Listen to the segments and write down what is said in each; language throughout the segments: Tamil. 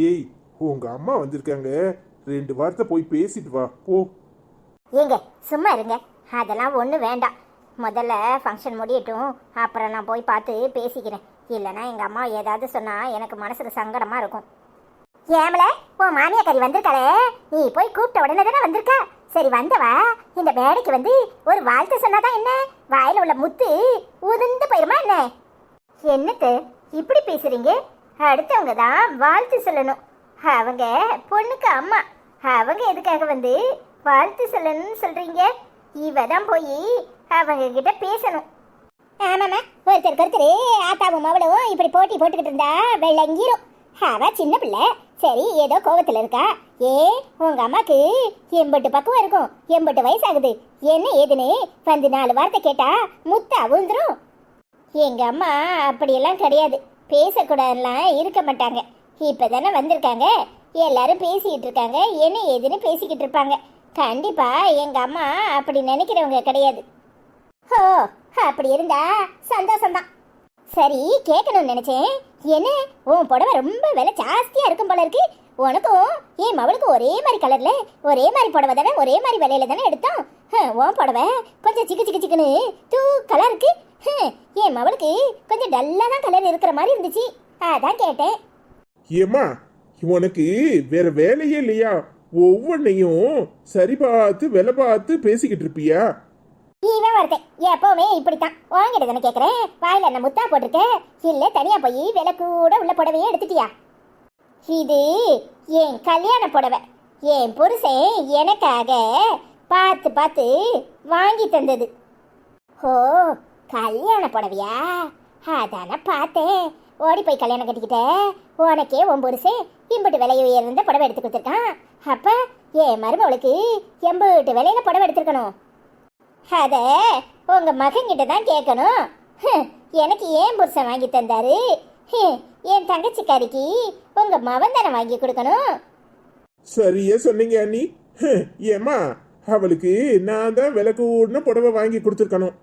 ஏய், உங்க அம்மா வந்திருக்காங்க, 2 வார்த்தை போய் பேசிட்டு வா போ. ஏங்க சும்மா இருங்க, அதெல்லாம் ஒன்றும் வேண்டாம். முதல்ல ஃபங்க்ஷன் முடியட்டும், அப்புறம் நான் போய் பார்த்து பேசிக்கிறேன். இல்லைன்னா எங்கள் அம்மா ஏதாவது சொன்னால் எனக்கு மனசுக்கு சங்கடமாக இருக்கும். ஏமல உன் மாமியாக்காரி வந்திருக்காளே, நீ போய் கூப்பிட்ட உடனே தானே வந்திருக்க. சரி வந்தவா இந்த வேலைக்கு வந்து ஒரு வாழ்த்து சொன்னாதான் என்ன, வாயில உள்ள முத்து உதிர்ந்து போயிருமா என்ன? என்னத்து இப்படி பேசுறீங்க? அடுத்தவங்க தான் வாழ்த்து சொல்லணும். அவங்க பொண்ணுக்கு அம்மா, அவங்க எதுக்காக வந்து வாழ்த்து சொல்லணும்னு சொல்றீங்க? இவ தான் போய் அவங்க கிட்ட பேசணும். ஆமாம்மா, ஒருத்தருக்கு ஆத்தாவும் மவளும் இப்படி போட்டி போட்டுக்கிட்டு இருந்தா வெள்ளங்கிரும். அவ சின்ன பிள்ளை, சரி ஏதோ கோவத்தில் இருக்கா. உங்க அம்மாக்கு 80 பக்குவம் இருக்கும், 80 வயசாகுது. என்ன ஏதுன்னு வந்து 4 வார்த்தை கேட்டா முத்தா விழுந்துரும். எங்க அம்மா அப்படியெல்லாம் கிடையாது, பேசக்கூடாதுலாம் இருக்க மாட்டாங்க. இப்பதானே வந்திருக்காங்க, எல்லாரும் பேசிக்கிட்டு இருக்காங்க, என்ன ஏதுன்னு பேசிக்கிட்டு இருப்பாங்க. கண்டிப்பா எங்க அம்மா அப்படி நினைக்கிறவங்க கிடையாது. ஓ, அப்படி இருந்தா சந்தோஷம்தான். சரி கேட்கணும்னு நினைச்சேன், என்ன உன் புடவை ரொம்ப விலை ஜாஸ்தியா இருக்கும் போல இருக்கு. உனக்கும் என் மவளுக்கும் ஒரே மாதிரி கலர்ல ஒரே மாதிரி புடவை தானே, ஒரே மாதிரி விலையில தானே எடுத்தோம். உன் புடவை கொஞ்சம் சிக்கு சிக்கு சிக்குன்னு தூ கலர் இருக்கு. என் மவளுக்கு கொஞ்சம் டல்லா தான் கலர் இருக்கிற மாதிரி இருந்துச்சு, அதான் கேட்டேன். ஏம்மா, உனக்கு வேற வேலையே இல்லையா? ஒவ்வொன்னையும் சரி பார்த்து விலை பார்த்து பேசிக்கிட்டு இருப்பியா? இவன் வரட்டேன், எப்பவுமே இப்படித்தான். வாங்கிட்டு தானே கேட்குறேன், வாயில என்ன முத்தா போட்டிருக்க, இல்லை தனியா போய் விலை கூட உள்ள புடவையே எடுத்துட்டியா? இது என் கல்யாண புடவை, என் புருஷன் எனக்காக பார்த்து பார்த்து வாங்கி தந்தது. ஓ, கல்யாண புடவையா? அதான பார்த்தேன். ஓடி போய் கல்யாணம் கட்டிக்கிட்ட, உனக்கே உன் புருஷன் இம்புட்டு விலை உயர்ந்த புடவை எடுத்து கொடுத்துருக்கான். அப்ப என் மருமவளுக்கு 80 விலையில புடவை எடுத்துருக்கணும். அத உங்க மகன்கிட்ட தான் கேட்கணும். எனக்கு ஏன் புருஷன் வாங்கி தந்தாரு, என் தங்கச்சிக்காரிக்கு உங்க மவன் தானே வாங்கி கொடுக்கணும். சரியா சொன்னீங்க அண்ணி. ஏம்மா, அவளுக்கு நான் தான் விலை கூடின புடவை வாங்கி கொடுத்துருக்கணும்.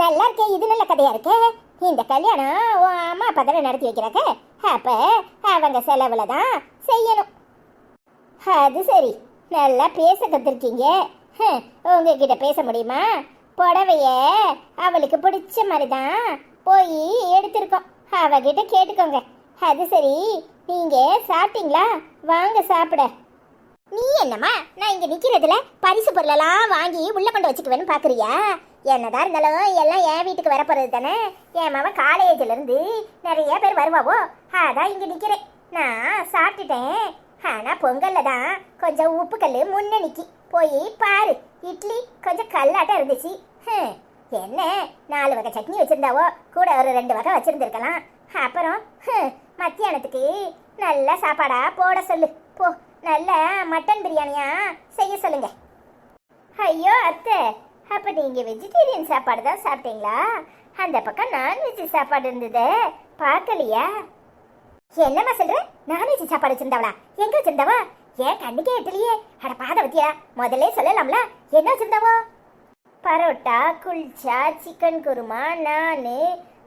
நல்லா இருக்கே, இது நல்ல கதையா இருக்கே. இந்த கல்யாணம் உன் அம்மா அப்பா தானே நடத்தி வைக்கிறாங்க, அப்ப அவங்க செலவுல தான் செய்யணும். அது சரி, நல்லா பேச கத்துருக்கீங்க. உங்ககிட்ட பேச முடியுமா? புடவைய அவளுக்கு பிடிச்ச மாதிரி தான் போய் எடுத்திருக்கோம், அவகிட்ட கேட்டுக்கோங்க. அது சரி, நீங்க சாப்பிட்டீங்களா? வாங்க சாப்பிட. நீ என்னம்மா நான் இங்க நிக்கிறதுல பரிசு பொருளெல்லாம் வாங்கி உள்ள கொண்டு வச்சுக்குவேன்னு பாக்குறியா? என்னதான் இருந்தாலும் எல்லாம் என் வீட்டுக்கு வரப்போறது தானே. என் மாவன் காலேஜ்ல இருந்து நிறைய பேர் வருவாவோ, அதான் இங்க நிக்கிறேன். நான் சாப்பிட்டுட்டேன், ஆனா பொங்கல்ல தான் கொஞ்சம் உப்பு கல் முன்ன நிக்கி, போய் பாரு. இட்லி கொஞ்சம் கல்லாட்டம் இருந்துச்சு. என்ன 4 வகை சட்னி வச்சிருந்தாவோ, கூட ஒரு 2 வகை வச்சிருந்துருக்கலாம். அப்புறம் மத்தியானத்துக்கு நல்ல சாப்பாடா போட சொல்லு போ, நல்ல மட்டன் பிரியாணியா செய்ய சொல்லுங்க. ஐயோ அத்தை, அப்ப நீங்க வெஜிடேரியன் சாப்பாடு தான் சாப்பிட்டீங்களா? அந்த பக்கம் நான்வெஜ் சாப்பாடு இருந்தது பார்க்கலையா? என்னம்மா சொல்ற? நான்வெஜ் சாப்பாடு வச்சிருந்தாவளா? எங்க வச்சிருந்தாவா? ஏன் கண்ணுக்கே எட்டலையே? அட பாதவத்தியா, முதல்ல சொல்லலாம்ல என்ன வச்சிருந்தாவோ? பரோட்டா, குல்ச்சா, சிக்கன் குருமா, நானு,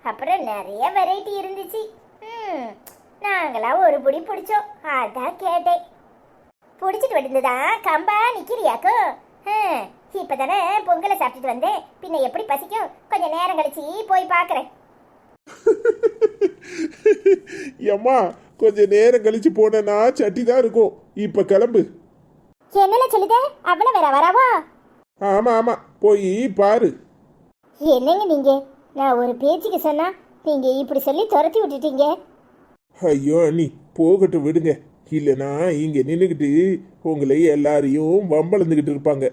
அப்புறம் நிறைய வெரைட்டி இருந்துச்சு. நாங்களா ஒரு புடி பிடிச்சோம், அதான் கேட்டேன். பிடிச்சிட்டு வந்ததா கம்பா நிக்கிறியாக்கும்? இப்பதானே பொங்கலை சாப்பிட்டுட்டு வந்தேன், பின்ன எப்படி பசிக்கும்? கொஞ்சம் நேரம் கழிச்சு போய் பாக்குறேன். ஏம்மா, கொஞ்ச நேரம் கழிச்சு போனா சட்டி தான் இருக்கும். இப்ப கிளம்பு. என்னல சொல்லுத, அவ்வளவு வேற வரவா? ஆமா ஆமா, போய் பாரு. என்னங்க நீங்க, நான் ஒரு பேச்சுக்கு சொன்னா நீங்க இப்படி சொல்லி துரத்தி விட்டுட்டீங்க. ஐயோ அண்ணி, போகட்டும் விடுங்க. இல்லைனா இங்க நின்றுக்கிட்டு உங்களை எல்லாரையும் வம்பளந்துக்கிட்டு இருப்பாங்க.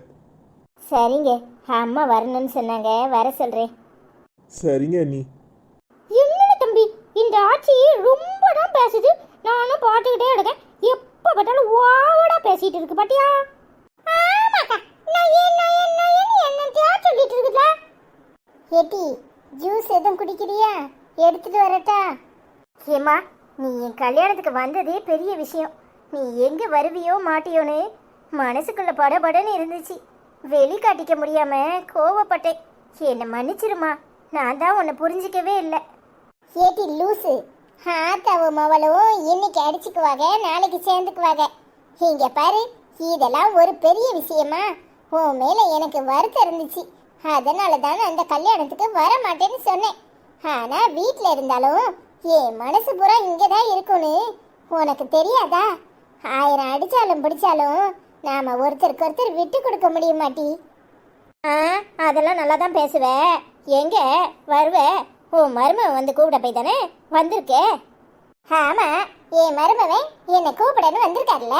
சரிங்க, அம்மா வரணும்னு சொன்னாங்க, வர சொல்றேன். சரிங்க அண்ணி. என்ன தம்பி, இந்த ஆட்சி ரொம்ப தான் பேசுது. நானும் பாட்டுக்கிட்டே இருக்கேன், எப்ப பார்த்தாலும் ஓவரா பேசிட்டு இருக்கு பாட்டியா? ஆமாக்கா, நான் என்னத்தையா சொல்லிட்டு இருக்குல. ஏட்டி, ஜூஸ் எதுவும் குடிக்கிறியா? எடுத்துட்டு வரட்டா? ஏமா, நீ என் கல்யாணத்துக்கு வந்ததே பெரிய விஷயம். நீ எங்க வருவியோ மாட்டியோன்னு மனசுக்குள்ள படபடன்னு இருந்துச்சு. வெளிக்காட்டிக்க முடியாம கோவப்பட்டேன். என்னை மன்னிச்சிருமா, நான் தான் உன்னை புரிஞ்சிக்கவே இல்லை. ஏட்டி லூசு, ஆத்தாவும் அவளும் இன்னைக்கு அடிச்சுக்குவாங்க, நாளைக்கு சேர்ந்துக்குவாங்க. இங்க பாரு, இதெல்லாம் ஒரு பெரிய விஷயமா? உன் மேல எனக்கு வருத்தம் இருந்துச்சு, அதனால தான் அந்த கல்யாணத்துக்கு வர மாட்டேன்னு சொன்னேன். ஆனா வீட்ல இருந்தாலும் என் மனசு பூரா இங்கதான் இருக்கும்னு உனக்கு தெரியாதா? 1000 அடிச்சாலும் பிடிச்சாலும் நாம ஒருத்தருக்கு ஒருத்தர் விட்டு கொடுக்க முடிய மாட்டி. அதெல்லாம் நல்லா தான் பேசுவ. எங்க வருவ? உன் மருமவன் வந்து கூப்பிட போய் தானே வந்திருக்கே. ஆமா, என் மருமவன் என்னை கூப்பிடன்னு வந்திருக்காருல்ல,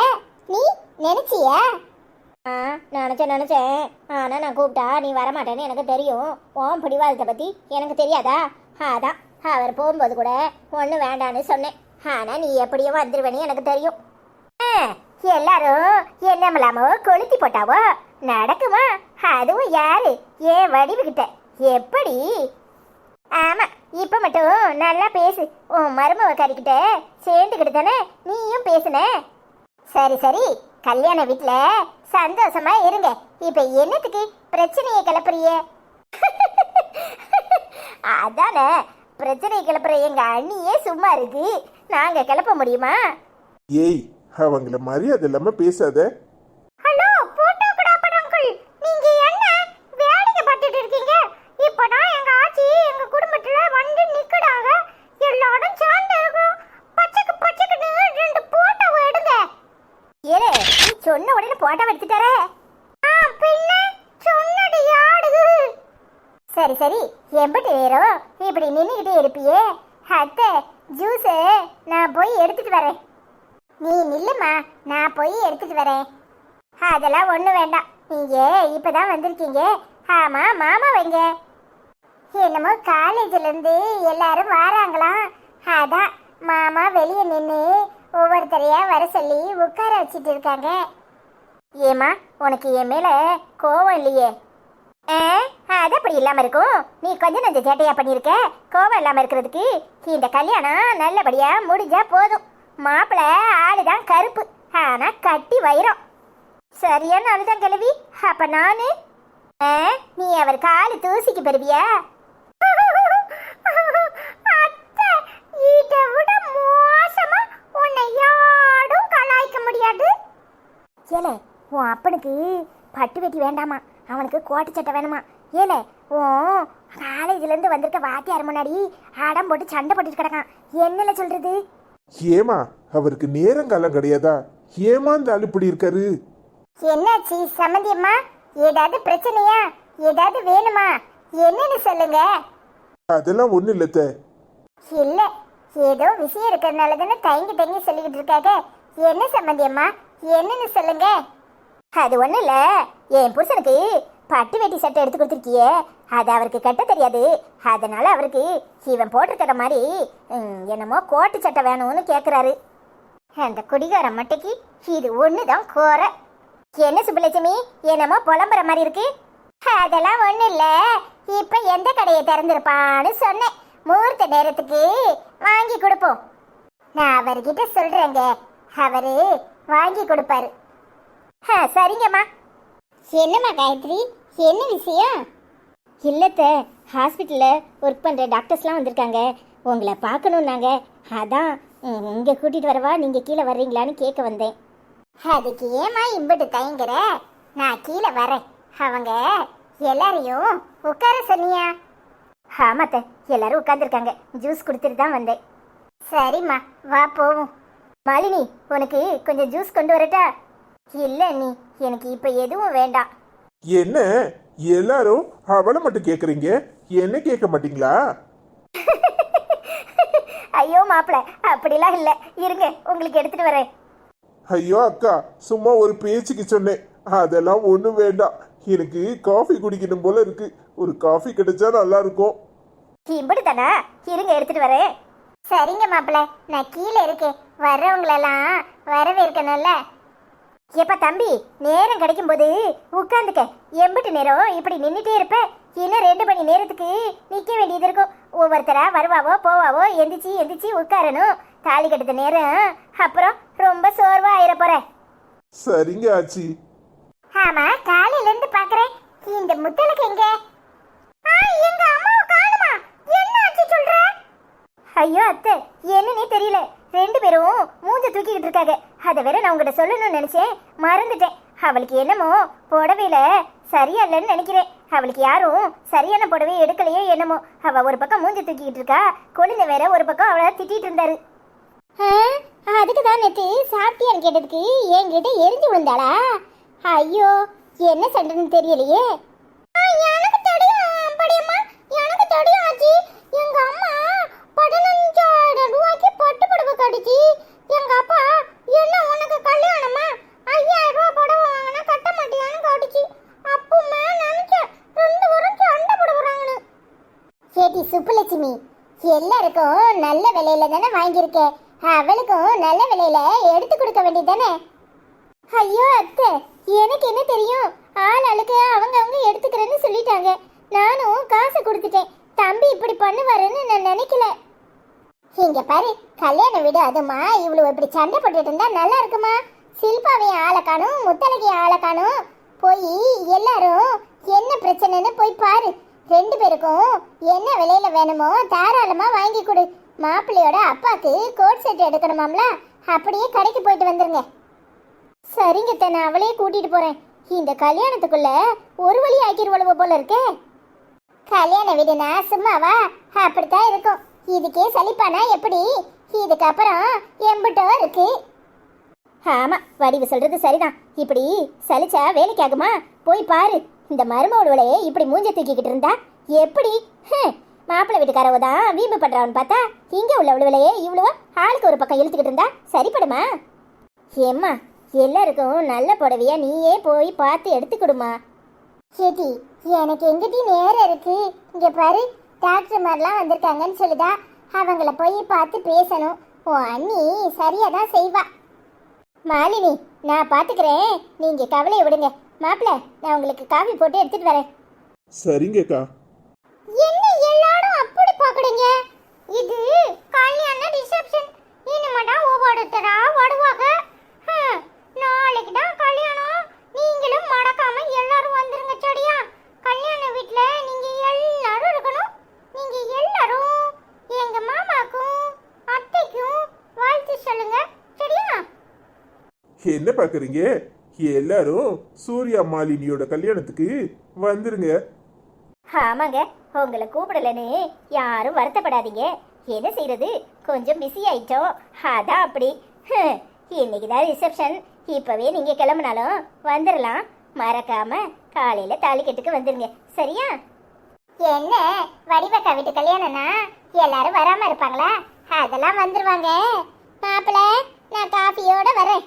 நீ நினைச்சியா? நினைச்சேன். ஆனா நான் கூப்பிட்டா நீ வரமாட்டேன்னு எனக்கு தெரியும். உன் பிடிவாதத்தை பத்தி எனக்கு தெரியாதா? அதான் அவர் போகும்போது கூட ஒன்றும் வேண்டான்னு சொன்னேன். ஆனா நீ எப்படியும் வந்துருவேன்னு எனக்கு தெரியும். எல்லாரும் என்னமில்லாமோ கொளுத்தி போட்டாவோ நடக்குமா? அதுவும் யாரு? ஏன் வடிவுகிட்ட எப்படி? ஆமா, இப்ப மட்டும் நல்லா பேசு. உன் மருமவ கறிக்கிட்ட சேர்ந்துக்கிட்டு தானே நீயும் பேசுன. சரி, கல்யாண வீட்டுல சந்தோஷமா இருங்க. இப்ப என்னத்துக்கு பிரச்சனையை கிளப்புறிய? அதானே, பிரச்சனையை கிளப்புற எங்க அண்ணியே சும்மா இருக்கு, நாங்க கிளப்ப முடியுமா? ஏய், அவங்கள மரியாதை இல்லாம பேசாத. ஹலோ போட்டோகிராஃபர் அங்கிள், நீங்க என்ன வேலைய பார்த்துட்டு இருக்கீங்க? இப்பதான் எங்க ஆச்சி எங்க குடும்பத்துல வந்து நிக்குறாங்க. எல்லாரும் சேர்ந்து இருக்கோம். பச்சைக்கு 2 போட்டோ எடுங்க. ஏலே, நீ சொன்ன உடனே போட்டோ எடுத்துட்டாரே. பின்ன சொன்னது யாரு? சரி, எம்பட்டு நேரம் இப்படி நின்னுகிட்டே இருப்பியே? அத்தை, ஜூஸ் நான் போய் எடுத்துட்டு வரேன். நீ நில்லுமா, நான் போய் எடுத்துட்டு வரேன். அதெல்லாம் ஒண்ணு வேண்டாம், நீங்க இப்பதான் வந்திருக்கீங்க. ஆமா, மாமா வைங்க. என்னமோ காலேஜ்ல இருந்து எல்லாரும் வராங்களாம், அதான் மாமா வெளியே நின்று ஒவ்வொருத்தரையா வர சொல்லி உட்கார வச்சிட்டு இருக்காங்க. ஏமா, உனக்கு என் மேல கோவம் இல்லையே? அது அப்படி இல்லாம இருக்கும். நீ கொஞ்சம் நஞ்ச சேட்டையா பண்ணிருக்க. கோவம் இல்லாம இருக்கிறதுக்கு இந்த கல்யாணம் நல்லபடியா முடிஞ்சா போதும். மாப்பிள்ள ஆளுதான் கருப்பு, ஆனா கட்டி வைரம். சரியான ஆளுதான் கிழவி. அப்ப நானு நீ அவர் காலு தூசிக்கு பெறுவியா? இதை விட மோசமா உன்னை யாரும் கலாய்க்க முடியாது. ஏலே, உன் அப்பனுக்கு பட்டு வெட்டி வேண்டாமா, அவனுக்கு கோட்டு சட்டை வேணுமா? ஏலே, உன் காலேஜ்ல இருந்து வந்திருக்க வாத்தியார் முன்னாடி ஆடம் போட்டு சண்டை போட்டுட்டு கிடக்கான். என்னல சொல்றது? ஏமா, அவருக்கு நேரங்காலம் கிடையாதா? ஏமா இந்த ஆளு இப்படி இருக்காரு? என்னாச்சு சம்மந்தியம்மா? ஏதாவது பிரச்சனையா? ஏதாவது வேணுமா? என்னன்னு சொல்லுங்க. அதெல்லாம் ஒண்ணு இல்லத்த. இல்ல, ஏதோ விஷயம் இருக்கிறதுனால தானே தயங்கி சொல்லிக்கிட்டு இருக்காங்க. என்ன சம்மந்தியம்மா, என்னன்னு சொல்லுங்க. அது ஒண்ணு இல்ல, என் புருஷனுக்கு பட்டு வெட்டி சட்டை எடுத்து கொடுத்துருக்கியே, அது அவருக்கு கட்ட தெரியாது. அதனால அவருக்கு இவன் போட்டிருக்கிற மாதிரி என்னமோ கோட்டு சட்டை வேணும்னு கேட்குறாரு. அந்த குடிகார மட்டைக்கு இது ஒண்ணுதான் கோரை. என்ன சுப்புலட்சுமி, என்னமோ புலம்புற மாதிரி இருக்கு? அதெல்லாம் ஒண்ணு இல்ல, இப்ப எந்த கடையை திறந்திருப்பான்னு சொன்னேன். முகூர்த்த நேரத்துக்கு வாங்கி கொடுப்போம். நான் அவர்கிட்ட சொல்றேங்க, அவரு வாங்கி கொடுப்பாரு. சரிங்கம்மா. என்னம்மா காயத்ரி, என்ன விஷயம்? இல்லத்த, ஹாஸ்பிட்டலில் ஒர்க் பண்ணுற டாக்டர்ஸ்லாம் வந்திருக்காங்க, உங்களை பார்க்கணுன்னாங்க. அதான் இங்கே கூட்டிகிட்டு வரவா, நீங்கள் கீழே வர்றீங்களான்னு கேட்க வந்தேன். அதுக்கு ஏமா இம்பட்டு தயங்குற? நான் கீழே வரேன். அவங்க எல்லாரையும் உட்கார சொன்னியா? ஆமாத்த, எல்லாரும் உட்காந்துருக்காங்க. ஜூஸ் கொடுத்துட்டு தான் வந்தேன். சரிம்மா, வா போவோம். மாலினி, உனக்கு கொஞ்சம் ஜூஸ் கொண்டு வரட்டா? இல்லை நீ, எனக்கு இப்போ எதுவும் வேண்டாம். என்ன எல்லாரும் அவளை மட்டும் கேக்குறீங்க, என்ன கேட்க மாட்டீங்களா? ஐயோ மாப்பிள்ள, அப்படிலாம் இல்லை, இருங்க உங்களுக்கு எடுத்துட்டு வரேன். ஐயோ அக்கா, சும்மா ஒரு பேச்சுக்கு சொன்னேன். அதெல்லாம் ஒண்ணும் வேண்டாம். எனக்கு காஃபி குடிக்கணும் போல இருக்கு. ஒரு காஃபி கிடைச்சா நல்லா இருக்கும். இப்படி தானா? இருங்க எடுத்துட்டு வரேன். சரிங்க மாப்பிள்ள, நான் கீழே இருக்கேன். வர்றவங்களெல்லாம் வரவேற்கணும்ல. எப்ப தம்பி, நேரம் கிடைக்கும் போது உட்காந்துக்க. எம்பிட்டு நேரம் இப்படி நின்றுட்டே இருப்ப? இன்னும் 2 மணி நேரத்துக்கு நிக்க வேண்டியது இருக்கும். ஒவ்வொருத்தரா வருவாவோ போவாவோ, எந்திரிச்சு உட்காரணும். தாலி கட்டுற நேரம், அப்புறம் ரொம்ப சோர்வா ஆயிர போற. சரிங்க ஆச்சி. ஆமா, காலையில இருந்து பாக்குறேன், இந்த முத்தலுக்கு எங்க? எங்க அம்மாவை காணுமா? என்ன ஆச்சு சொல்ற? ஐயோ அத்தை, என்னன்னே தெரியல, 2 பேரும் மூஞ்ச தூக்கிக்கிட்டு இருக்காங்க. அதை வேற நான் உங்ககிட்ட சொல்லணும்னு நினைச்சேன், மறந்துட்டேன். அவளுக்கு என்னமோ புடவையில சரியா இல்லைன்னு நினைக்கிறேன். அவளுக்கு யாரும் சரியான புடவையை எடுக்கலையோ என்னமோ. அவ ஒரு பக்கம் மூஞ்சி தூக்கிக்கிட்டு இருக்கா, குழந்தை வேற ஒரு பக்கம் அவளை திட்டிட்டு இருந்தாரு. அதுக்கு தான் நேற்று சாப்பிட்டியான்னு கேட்டதுக்கு என்கிட்ட எரிஞ்சு விழுந்தாளா? ஐயோ, என்ன சண்டைன்னு தெரியலையே. எனக்கு தெரியும் படியம்மா, எனக்கு தெரியும் ஆச்சி. எங்க அம்மா 15,000 ரூபாய்க்கு பட்டு புடவை கடிச்சு, எங்க அப்பா என்ன உனக்கு கல்யாணமா 5,000 ரூபாய் புடவை வாங்கினா கட்ட மாட்டியான்னு கடிச்சு. அப்பமா நினைச்சேன் 2 பேரும் சண்டை போடுறாங்கன்னு. சேட்டி சுப்புலட்சுமி, எல்லாருக்கும் நல்ல விலையில தானே வாங்கியிருக்கேன், அவளுக்கும் நல்ல விலையில எடுத்து கொடுக்க வேண்டியதானே. ஐயோ அத்தை, எனக்கு என்ன தெரியும், ஆள் ஆளுக்கு அவங்க எடுத்துக்கிறேன்னு சொல்லிட்டாங்க. நானும் காசை கொடுத்துட்டேன். தம்பி இப்படி பண்ணுவாருன்னு நான் நினைக்கல. இங்க பாரு, கல்யாண வீடு அதுமா, இவ்வளவு இப்படி சண்டை போட்டுட்டு இருந்தா நல்லா இருக்குமா? சில்பாவையும் ஆளை காணும், முத்தலகையும் ஆளை காணும். போய் எல்லாரும் என்ன பிரச்சனைன்னு போய் பாரு. 2 பேருக்கும் என்ன விலையில வேணுமோ தாராளமா வாங்கி கொடு. மாப்பிள்ளையோட அப்பாக்கு கோட் செட் எடுக்கணுமாம்ல, அப்படியே கடைக்கு போயிட்டு வந்துருங்க. சரிங்க, நான் அவளையே கூட்டிட்டு போறேன். இந்த கல்யாணத்துக்குள்ள ஒரு வழி ஆக்கிடுவளவோ போல இருக்கே. கல்யாண வீடுனா சும்மாவா? அப்படித்தான் இருக்கும். இதுக்கே சலிப்பானா எப்படி? இதுக்கப்புறம் எம்பிட்டோ இருக்கு. ஆமா, வடிவு சொல்றது சரிதான். இப்படி சலிச்சா வேலைக்கு ஆகுமா? போய் பாரு, இந்த மருமவளே இப்படி மூஞ்ச தூக்கிக்கிட்டு இருந்தா எப்படி? மாப்பிள்ளை வீட்டுக்காரவ தான் வீம்பு பண்றான்னு பார்த்தா இங்க உள்ளவளையே இவ்வளவோ ஆளுக்கு ஒரு பக்கம் இழுத்துக்கிட்டு இருந்தா சரிப்படுமா? ஏம்மா, எல்லாருக்கும் நல்ல புடவையா நீயே போய் பார்த்து எடுத்து கொடுமா. சேட்டி, எனக்கு எங்கிட்ட நேரம் இருக்கு. இங்க பாரு, டாக்டர் மாதிரிலாம் வந்திருக்காங்கன்னு சொல்லுதா, அவங்கள போய் பார்த்து பேசணும். உன் அண்ணி சரியா தான் செய்வா. மாலினி, நான் பாத்துக்கிறேன், நீங்க கவலையை விடுங்க. மாப்பிள்ள, நான் உங்களுக்கு காஃபி போட்டு எடுத்துட்டு வரேன். சரிங்கக்கா. என்ன எல்லாரும் அப்படி பாக்குறீங்க? இது கல்யாண ரிசப்ஷன். இனிமேதான் ஒவ்வொருத்தரா வருவாங்க. நாளைக்கு தான் கல்யாணம். நீங்களும் மறக்காம எல்லாரும் வந்துருங்க சரியா? கல்யாண வீட்ல நீங்க எல்லாரும் இருக்கணும். நீங்க எல்லாரும் எங்க மாமாக்கும் அத்தைக்கும் வாழ்த்து சொல்லுங்க சரியா? என்ன பாக்குறீங்க? எல்லாரும் சூர்யா மாலினியோட கல்யாணத்துக்கு வந்துருங்க. ஆமாங்க, உங்களை கூப்பிடலன்னு யாரும் வருத்தப்படாதீங்க. என்ன செய்யறது, கொஞ்சம் பிஸி ஆயிட்டோம், அதான் அப்படி. இன்னைக்கு தான் ரிசப்ஷன். இப்பவே நீங்க கிளம்புனாலும் வந்துடலாம். மறக்காம காலையில தாலிக்கட்டுக்கு வந்துருங்க சரியா? என்ன வடிவக்கா வீட்டு கல்யாணம்னா எல்லாரும் வராம இருப்பாங்களா? அதெல்லாம் வந்துருவாங்க. மாப்பிள்ள, நான் காஃபியோட வரேன்.